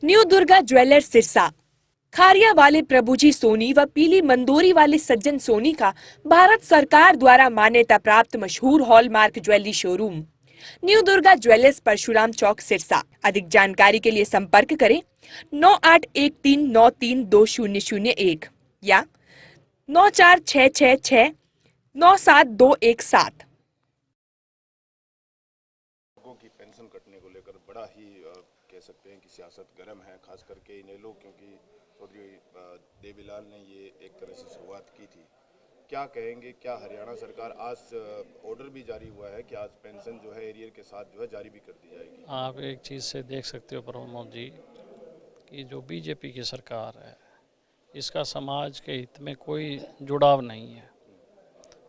New Durga jewellers Sirsa. Kharia वाले प्रभुजी सोनी व पीली मंदोरी वाले सज्जन सोनी का भारत सरकार द्वारा मान्यता प्राप्त मशहूर hallmark jewellery showroom New Durga jewellers Parshuram Chowk Sirsa. अधिक जानकारी के लिए संपर्क करें 9813932001 या 9466697217। लोगों की पेंशन कटने को लेकर बड़ा ही कह सकते हैं कि सियासत गर्म है, खास करके इनेलो, क्योंकि चौधरी देवीलाल ने ये एक तरह से शुरुआत की थी। क्या कहेंगे, क्या हरियाणा सरकार आज ऑर्डर भी जारी हुआ है कि आज पेंशन जो है एरियर के साथ जो है जारी भी कर दी जाएगी? आप एक चीज़ से देख सकते हो प्रमोद जी कि जो बीजेपी की सरकार है इसका समाज के हित में कोई जुड़ाव नहीं है।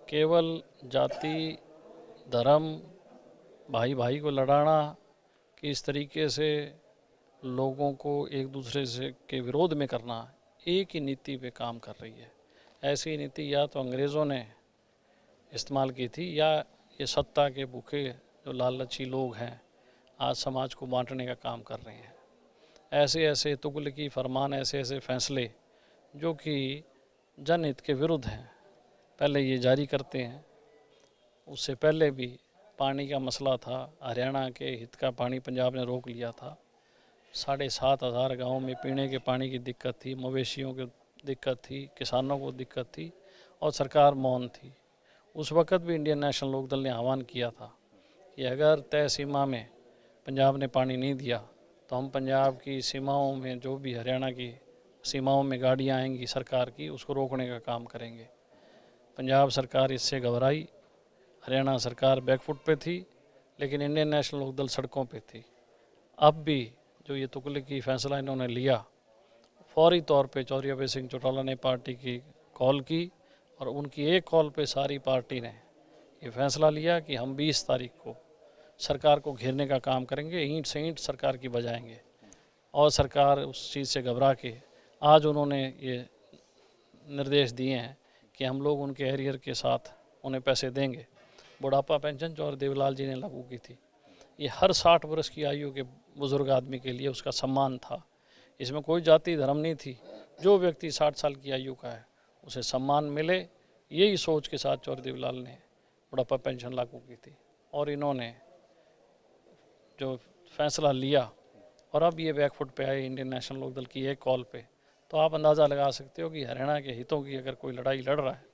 केवल जाति धर्म भाई भाई को लड़ाना कि इस तरीके से लोगों को एक दूसरे से के विरोध में करना, एक ही नीति पे काम कर रही है। ऐसी नीति या तो अंग्रेज़ों ने इस्तेमाल की थी या ये सत्ता के भूखे जो लालची लोग हैं आज समाज को बांटने का काम कर रहे हैं। ऐसे ऐसे तुगलकी फरमान, ऐसे ऐसे फैसले जो कि जनहित के विरुद्ध हैं, पहले ये जारी करते हैं। उससे पहले भी पानी का मसला था, हरियाणा के हित का पानी पंजाब ने रोक लिया था। 7,500 गाँव में पीने के पानी की दिक्कत थी, मवेशियों की दिक्कत थी, किसानों को दिक्कत थी और सरकार मौन थी। उस वक़्त भी इंडियन नेशनल लोकदल ने आह्वान किया था कि अगर तय सीमा में पंजाब ने पानी नहीं दिया तो हम पंजाब की सीमाओं में जो भी हरियाणा की सीमाओं में गाड़ियाँ आएंगी सरकार की, उसको रोकने का काम करेंगे। पंजाब सरकार इससे घबराई, हरियाणा सरकार बैकफुट पे थी, लेकिन इंडियन नेशनल लोकदल सड़कों पे थी। अब भी जो ये तुगलकी फैसला इन्होंने लिया, फौरी तौर पे चौधरी अभय सिंह चौटाला ने पार्टी की कॉल की और उनकी एक कॉल पे सारी पार्टी ने ये फैसला लिया कि हम 20 तारीख को सरकार को घेरने का काम करेंगे, ईंट से ईंट सरकार की बजाएंगे। और सरकार उस चीज़ से घबरा के आज उन्होंने ये निर्देश दिए हैं कि हम लोग उनके एरियर के साथ उन्हें पैसे देंगे। बुढ़ापा पेंशन चौधरी देवीलाल जी ने लागू की थी, ये हर 60 वर्ष की आयु के बुज़ुर्ग आदमी के लिए उसका सम्मान था। इसमें कोई जाति धर्म नहीं थी, जो व्यक्ति 60 साल की आयु का है उसे सम्मान मिले, यही सोच के साथ चौधरी देवीलाल ने बुढ़ापा पेंशन लागू की थी। और इन्होंने जो फैसला लिया और अब ये बैकफुट पे आए इंडियन नेशनल लोकदल की एक कॉल पे, तो आप अंदाज़ा लगा सकते हो कि हरियाणा के हितों की अगर कोई लड़ाई लड़ रहा है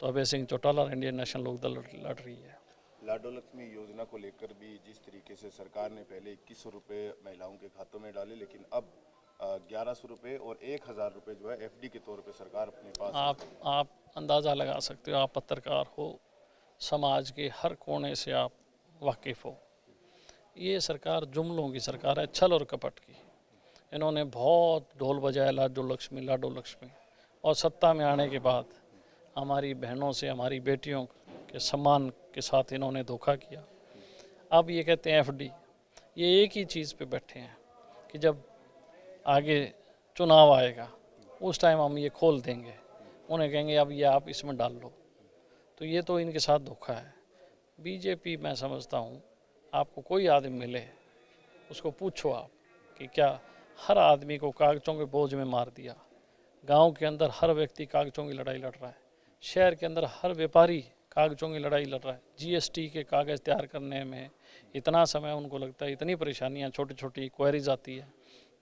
तो अभय सिंह चौटाला और इंडियन नेशनल लोकदल लड़ रही है। लाडो लक्ष्मी योजना को लेकर भी जिस तरीके से सरकार ने पहले 2100 रुपये महिलाओं के खातों में डाले, लेकिन अब 1100 रुपये और 1000 रुपये जो है एफडी के तौर पे सरकार अपने पास। आप अंदाज़ा लगा सकते हो, आप पत्रकार हो, समाज के हर कोने से आप वाकिफ़ हो। ये सरकार जुमलों की सरकार है, छल और कपट की। इन्होंने बहुत ढोल बजाया लाडो लक्ष्मी लाडो लक्ष्मी, और सत्ता में आने के बाद हमारी बहनों से, हमारी बेटियों के सम्मान के साथ इन्होंने धोखा किया। अब ये कहते हैं एफडी। ये एक ही चीज़ पे बैठे हैं कि जब आगे चुनाव आएगा उस टाइम हम ये खोल देंगे, उन्हें कहेंगे अब ये आप इसमें डाल लो। तो ये तो इनके साथ धोखा है। बीजेपी, मैं समझता हूँ, आपको कोई आदमी मिले उसको पूछो आप कि क्या हर आदमी को कागज़ों के बोझ में मार दिया। गांव के अंदर हर व्यक्ति कागज़ों की लड़ाई लड़ रहा है, शहर के अंदर हर व्यापारी कागज़ों की लड़ाई लड़ रहा है। जीएसटी के कागज़ तैयार करने में इतना समय उनको लगता है, इतनी परेशानियां, छोटी छोटी क्वेरीज आती है।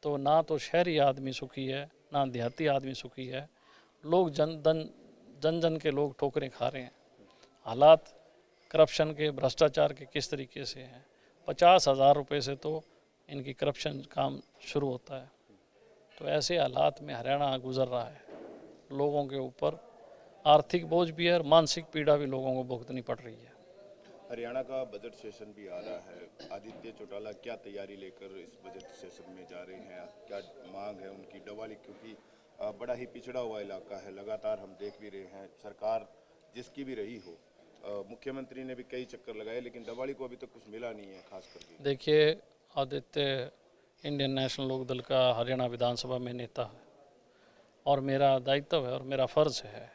तो ना तो शहरी आदमी सुखी है, ना देहाती आदमी सुखी है। लोग जन जन के लोग ठोकरें खा रहे हैं। हालात करप्शन के, भ्रष्टाचार के किस तरीके से हैं। 50,000 रुपये से तो इनकी करप्शन काम शुरू होता है। तो ऐसे हालात में हरियाणा गुजर रहा है। लोगों के ऊपर आर्थिक बोझ भी है और मानसिक पीड़ा भी लोगों को भुगतनी पड़ रही है। हरियाणा का बजट सेशन भी आ रहा है। आदित्य चौटाला क्या तैयारी लेकर इस बजट सेशन में जा रहे हैं? क्या मांग है उनकी? डवाली क्योंकि बड़ा ही पिछड़ा हुआ इलाका है, लगातार हम देख भी रहे हैं, सरकार जिसकी भी रही हो, मुख्यमंत्री ने भी कई चक्कर लगाए, लेकिन डवाली को अभी तक कुछ मिला नहीं है खास करके। देखिए, आदित्य इंडियन नेशनल लोकदल का हरियाणा विधानसभा में नेता है और मेरा दायित्व है और मेरा फ़र्ज़ है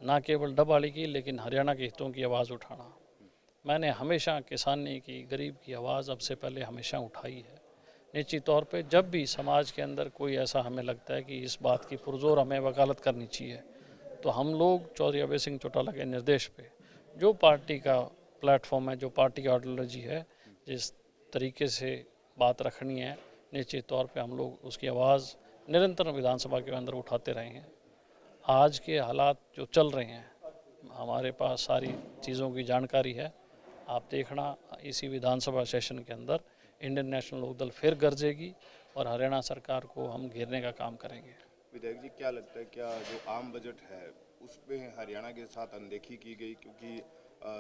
ना केवल डबाड़ी की लेकिन हरियाणा के हितों की आवाज़ उठाना। मैंने हमेशा किसानी की, गरीब की आवाज़ अब से पहले हमेशा उठाई है। निश्चित तौर पे जब भी समाज के अंदर कोई ऐसा हमें लगता है कि इस बात की पुरजोर हमें वकालत करनी चाहिए, तो हम लोग चौधरी अभय सिंह चौटाला के निर्देश पे जो पार्टी का प्लेटफॉर्म है, जो पार्टी की आइडियोलॉजी है, जिस तरीके से बात रखनी है, निश्चित तौर पे हम लोग उसकी आवाज़ निरंतर विधानसभा के अंदर उठाते रहे हैं। आज के हालात जो चल रहे हैं, हमारे पास सारी चीज़ों की जानकारी है। आप देखना इसी विधानसभा सेशन के अंदर इंडियन नेशनल लोकदल फिर गरजेगी और हरियाणा सरकार को हम घेरने का काम करेंगे। विधायक जी, क्या लगता है, क्या जो आम बजट है उसमें हरियाणा के साथ अनदेखी की गई? क्योंकि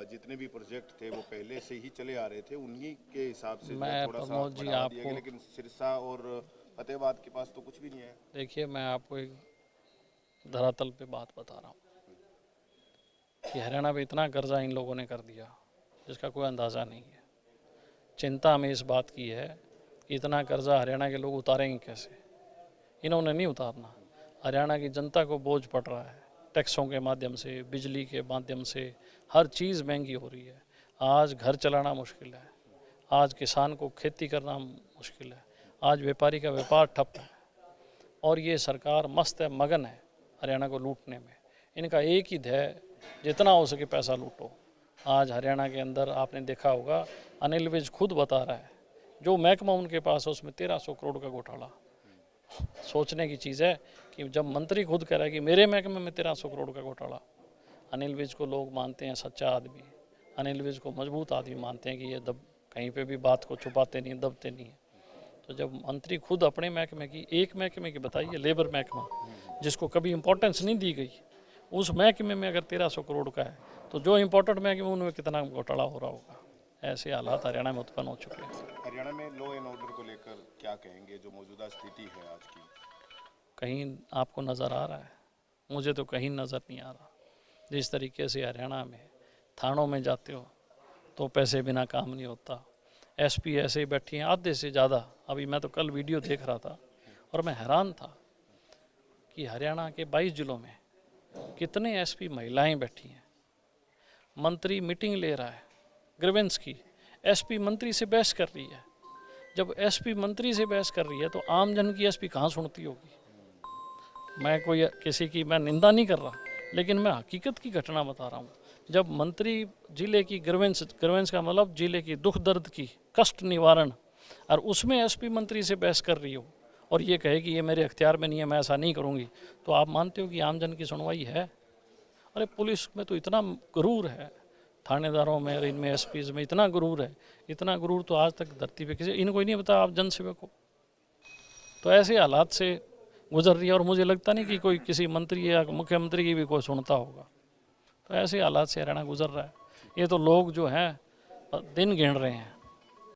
जितने भी प्रोजेक्ट थे वो पहले से ही चले आ रहे थे, उन्हीं के हिसाब से मैं थोड़ा सा प्रमोद जी बढ़ावा दिया आपको, गया, लेकिन सिरसा और फतेहाबाद के पास तो कुछ भी नहीं है। देखिए मैं आपको एक धरातल पे बात बता रहा हूँ कि हरियाणा पे इतना कर्जा इन लोगों ने कर दिया जिसका कोई अंदाज़ा नहीं है। चिंता हमें इस बात की है कि इतना कर्जा हरियाणा के लोग उतारेंगे कैसे। इन्होंने नहीं उतारना, हरियाणा की जनता को बोझ पड़ रहा है, टैक्सों के माध्यम से, बिजली के माध्यम से, हर चीज़ महंगी हो रही है। आज घर चलाना मुश्किल है, आज किसान को खेती करना मुश्किल है, आज व्यापारी का व्यापार ठप है और ये सरकार मस्त है, मगन है हरियाणा को लूटने में। इनका एक ही ध्येय, जितना हो सके पैसा लूटो। आज हरियाणा के अंदर आपने देखा होगा, अनिल विज खुद बता रहा है, जो महकमा उनके पास है उसमें 1300 करोड़ का घोटाला। सोचने की चीज़ है कि जब मंत्री खुद कह रहा है कि मेरे महकमे में 1300 करोड़ का घोटाला। अनिल विज को लोग मानते हैं सच्चा आदमी, अनिल विज को मजबूत आदमी मानते हैं कि ये कहीं पे भी बात को छुपाते नहीं, दबते नहीं है। तो जब मंत्री खुद अपने महकमे की, एक महकमे की बताइए, लेबर महकमा जिसको कभी इंपॉर्टेंस नहीं दी गई, उस महकमे में अगर 1300 करोड़ का है तो जो इम्पोर्टेंट महकमे उनमें कितना घोटाला हो रहा होगा। ऐसे हालात हरियाणा में उत्पन्न हो चुके हैं। हरियाणा में लॉ एंड ऑर्डर को लेकर क्या कहेंगे, जो मौजूदा स्थिति है आज की? कहीं आपको नज़र आ रहा है? मुझे तो कहीं नज़र नहीं आ रहा। जिस तरीके से हरियाणा में थानों में जाते हो तो पैसे बिना काम नहीं होता। एसपी ऐसे ही बैठी हैं, आधे से ज़्यादा। अभी मैं तो कल वीडियो देख रहा था और मैं हैरान था कि हरियाणा के 22 जिलों में कितने एसपी महिलाएं बैठी हैं। मंत्री मीटिंग ले रहा है ग्रीवेंस की, एसपी मंत्री से बहस कर रही है। जब एसपी मंत्री से बहस कर रही है तो आम जन की एसपी कहाँ सुनती होगी। मैं कोई किसी की मैं निंदा नहीं कर रहा, लेकिन मैं हकीकत की घटना बता रहा हूँ। जब मंत्री जिले की ग्रीवेंस का मतलब जिले की दुख दर्द की कष्ट निवारण, और उसमें एसपी मंत्री से बहस कर रही हो और ये कहे कि ये मेरे अख्तियार में नहीं है, मैं ऐसा नहीं करूँगी, तो आप मानते हो कि आम जन की सुनवाई है? अरे पुलिस में तो इतना गुरूर है, थानेदारों में और इनमें एसपीज में इतना गुरूर है, इतना गुरूर तो आज तक धरती पे किसी इनको ही नहीं पता, आप जनसेवक को। तो ऐसे हालात से गुजर रही है और मुझे लगता नहीं कि कोई किसी मंत्री या मुख्यमंत्री की भी कोई सुनता होगा। तो ऐसे हालात से हरियाणा गुजर रहा है। ये तो लोग जो हैं दिन गिन रहे हैं।